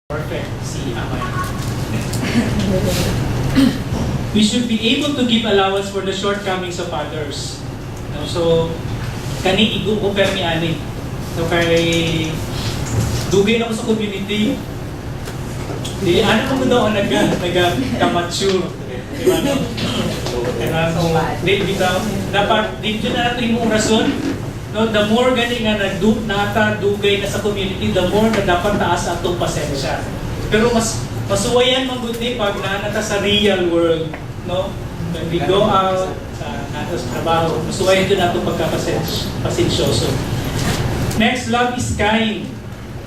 Perfect. Si Amay. We should be able to give allowance for the shortcomings of others. No? So, kani i-compare ni ani. So, kay dugay na ko sa community. Di, ano mo daw ang nag-mature. Diba, no? Di, bitaw. Dapat, dito na natin yung rason. No, the more gani nga nakadugay na sa community, the more na dapat taas atong pasensya. Pero masuwayan man gud ni pag naanata sa real world, no? When we go out sa nato sa trabaho, masuwayan din atong pagkapasensyoso. Next, love is kind.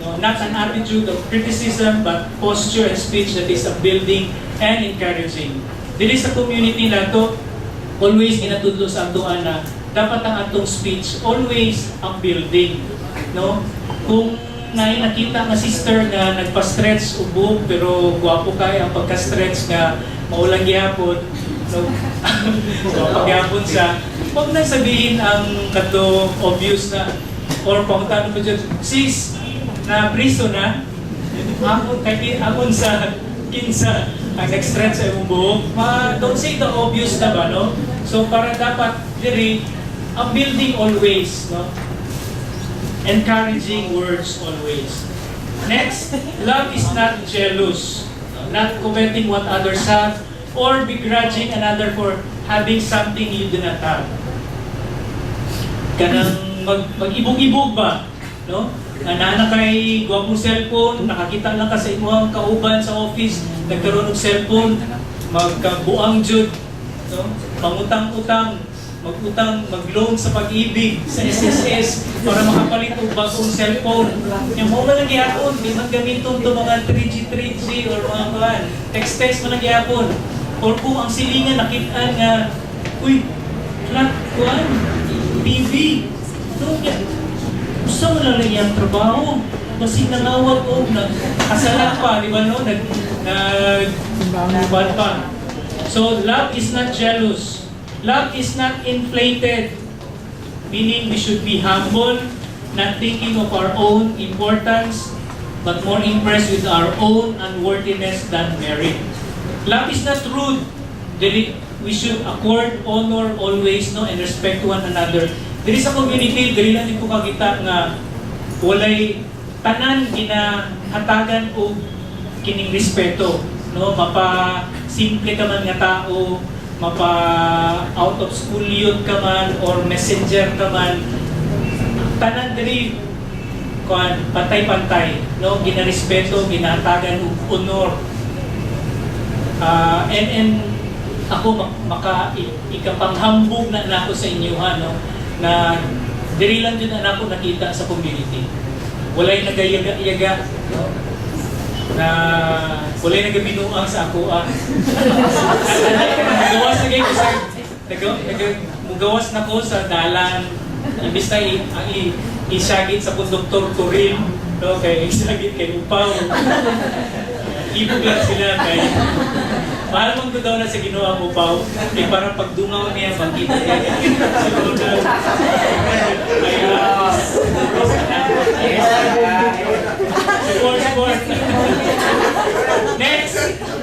No, not an attitude of criticism, but posture and speech that is upbuilding and encouraging. Dili sa community nato, always ginatudlo sa atoan na dapat ang atong speech always upbuilding, no? Kung nakita nga sister nga nagpa-stretch ubog pero gwapo kay ang pagka-stretch nga maulang gihapon, no? So pagyapon siya, huwag na sabihin ang kato obvious na or pangutano pa dyan, sis, na briso na akon sa kinsa ang nag-stretch sa imong buhok, don't say the obvious na ba, no? So para dapat diri upbuilding always, no? Encouraging words always. Next, love is not jealous, not coveting what others have, or begrudging another for having something you do not have. Kanang mag-ibog-ibog ba, no? Nana kay gwapong cellphone, nakakita lang ka sa imong kauban sa office, nagkaroon ng cellphone, magkabuang jud, no? Mangutang-utang, mag-loan sa pag-ibig, sa SSS, para makapalit og bagong cellphone. Yung mga lang gihapon, di man gamiton to mga 3G, 3G, or mga kuhan. Text man lang gihapon. Or kung ang silingan, nakitaan nga, uy, flat kuhan, TV. No, gusto mo lang yung trabaho. Kasi nangawag o, nagkasala pa, di ba no? Nag-ubad pa. So, love is not jealous. Love is not inflated, meaning we should be humble, not thinking of our own importance, but more impressed with our own unworthiness than merit. Love is not rude. We should accord honor always, no, and respect one another. Diri sa community, diri lang ko kakita nga walay tanan ginahatagan o kining respeto, no, mapa simple ka man nga tao, mapa out of school youth ka man or messenger ka man, tanan diri kuan pantay-pantay, no, ginarespeto, ginatagan og honor. And ako ikapanghambog na nako sa inyo, no, na diri lang jud na ako nakita sa community. Walay nagayaga-yaga, no, na walay nagabinuang sa ako. Nagawas na kayo sa mugawas na ko sa dalan. Imbis na isagit sa Dr. Toril, no, kay isagit kay Upaw. Ibog lang sila kay mahal mong daw na sa Ginoo ang Upaw. Eh parang pagdungaw niya, magkita niya. Siguro na support. Next,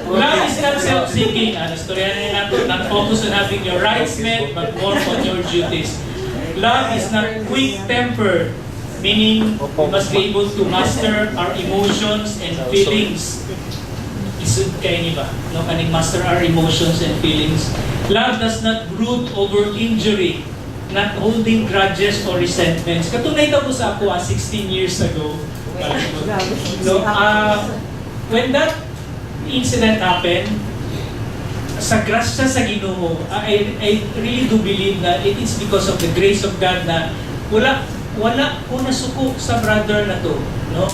love is not self-seeking. Storya na natin, not focus on having your rights met, but more on your duties. Love is not quick-tempered, meaning we must be able to master our emotions and feelings. Isud kayo niyo ba? No, kaning master our emotions and feelings. Love does not brood over injury, not holding grudges or resentments. Katunay daw po sa ako 16 years ago. So, when that incident happened, sa grasya sa Ginoo, I really do believe that it is because of the grace of God na wala ko nasuko sa brother na to, no?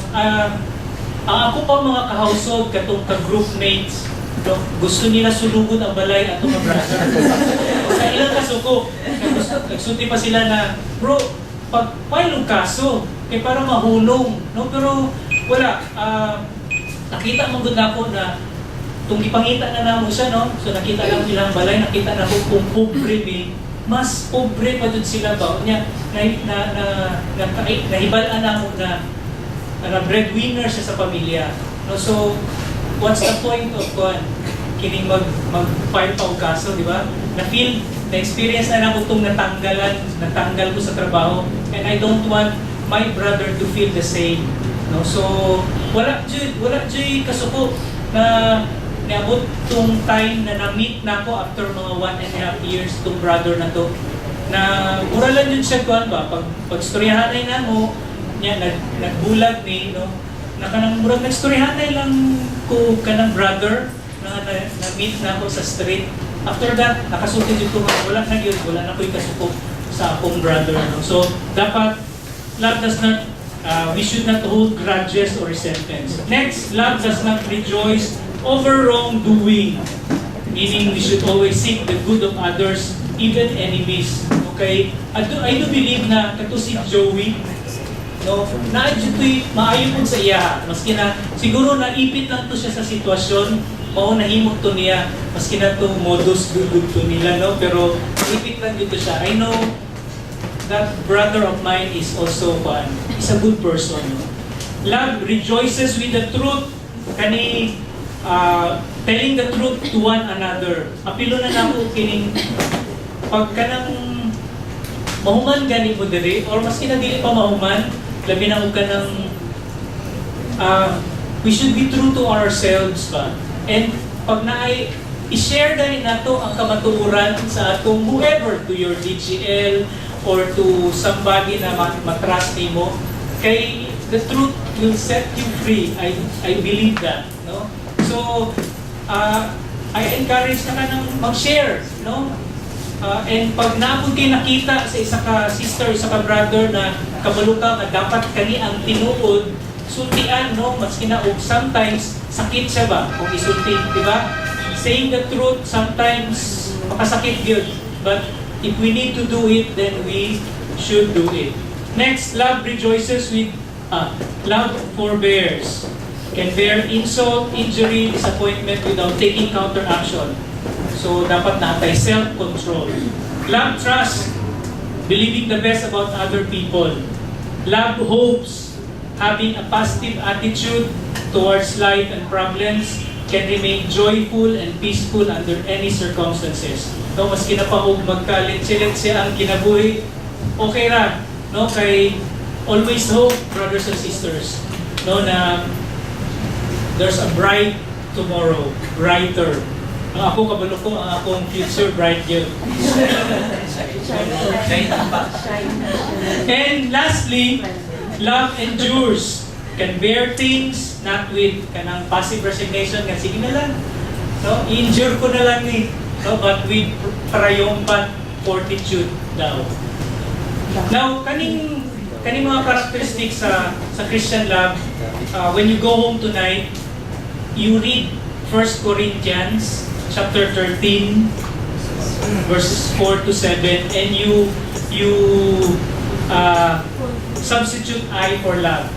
Ang ako pa mga ka-household, katong ka-group mates, no, gusto nila sulugod ang balay atong mga brother. Sa ilang kasuko, nagsunti pa sila na, bro, pag-file kaso, kaya para mahulong, no? Pero wala, nakita mo gud ako na itong ipangita na namo siya, no? So nakita lang ilang balay, nakita na ko kung pobre ni, mas pobre pa dun sila ba? Nahibalaan na mo na breadwinner siya sa pamilya. No, so what's the point of kining mag-file pa og kaso, di ba? Na-feel, na-experience na ako itong natanggal ko sa trabaho, and I don't want my brother to feel the same. No? So, wala dyan kasuko na niabot tong time na na-meet na ako after mga 1.5 years tong brother na to. Na uralan yun siya kuhan ba? Pag-storyahanay na mo, niya, nagbulag ni, no? Na kanang murag nag-storyahanay lang ko kanang brother na-meet na ako sa street. After that, nakasulti dito ko, wala na yun, wala na ko'y kasuko sa akong brother. No? So, dapat, love does not, we should not hold grudges or resentments. Next, love does not rejoice over wrongdoing. Meaning, we should always seek the good of others, even enemies. Okay? I do believe na, kato si Joey, no, na-adjutoy, maayon po sa iya. Maski na, siguro naipit lang to siya sa sitwasyon, mao nahimot to niya, maski na to modus good to nila, no? Pero ipit lang dito siya. I know that brother of mine is also is a good person. No? Love rejoices with the truth. Kani telling the truth to one another. Apilo na nako kining pag kanang mahuman gani mo diri or maski na dili pa mahuman, labi na ko kanang we should be true to ourselves pa. And pag naay i-share dahil nato ang kamatuoran sa atong whoever, to your DGL or to somebody na matrust nimo, kay the truth will set you free. I believe that, no? So I encourage na kanang mag-share, no? And pag naapod kayo nakita sa isa ka sister, isa ka brother na kabalo ka na dapat kani ang tinuod, sultian, no? Maski na og sometimes sakit siya ba kung isulti, di ba? Saying the truth sometimes makasakit yun. But if we need to do it, then we should do it. Next, love rejoices with love forbears. Can bear insult, injury, disappointment without taking counteraction. So dapat natay self-control. Love trusts, believing the best about other people. Love hopes, having a positive attitude towards life and problems, can remain joyful and peaceful under any circumstances. No, maski na pa og magkalit-silit siya ang kinabuhi, okay ra, no? Kay always hope, brothers and sisters, no, na there's a bright tomorrow, brighter. Ang ako kabalo ko, ang akong future bright girl. And lastly, love endures, can bear things, not with kanang passive resignation, nga sige na lang, no? I-endure ko na lang ni, no? But with triumphant fortitude daw. Now, kaning mga characteristics sa Christian love, when you go home tonight, you read 1 Corinthians chapter 13, verses 4 to 7, and you substitute I for love.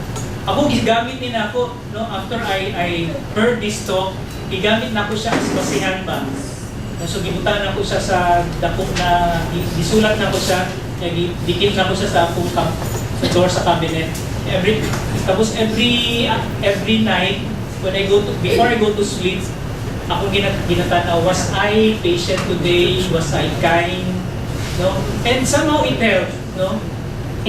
Ako, gigamit din ako, no, after I heard this talk, gigamit na ako siya as basihan ba. So, gibutan ako siya sa dakong na, gisulat na ako siya, dikit na ako siya sa akong sa door sa cabinet. Tapos every night, when before I go to sleep, ako ginatanaw, was I patient today? Was I kind? No? And somehow it helped, no?